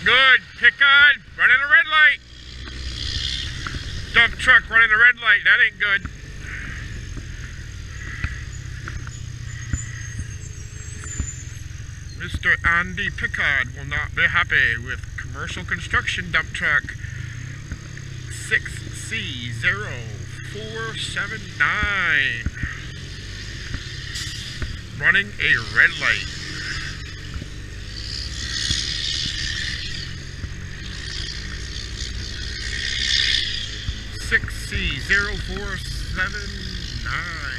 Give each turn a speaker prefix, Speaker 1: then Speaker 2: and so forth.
Speaker 1: Not good. Picard running a red light. Dump truck running a red light. That ain't good. Mr. Andy Picard will not be happy with commercial construction dump truck 6C0479 running a red light. C0479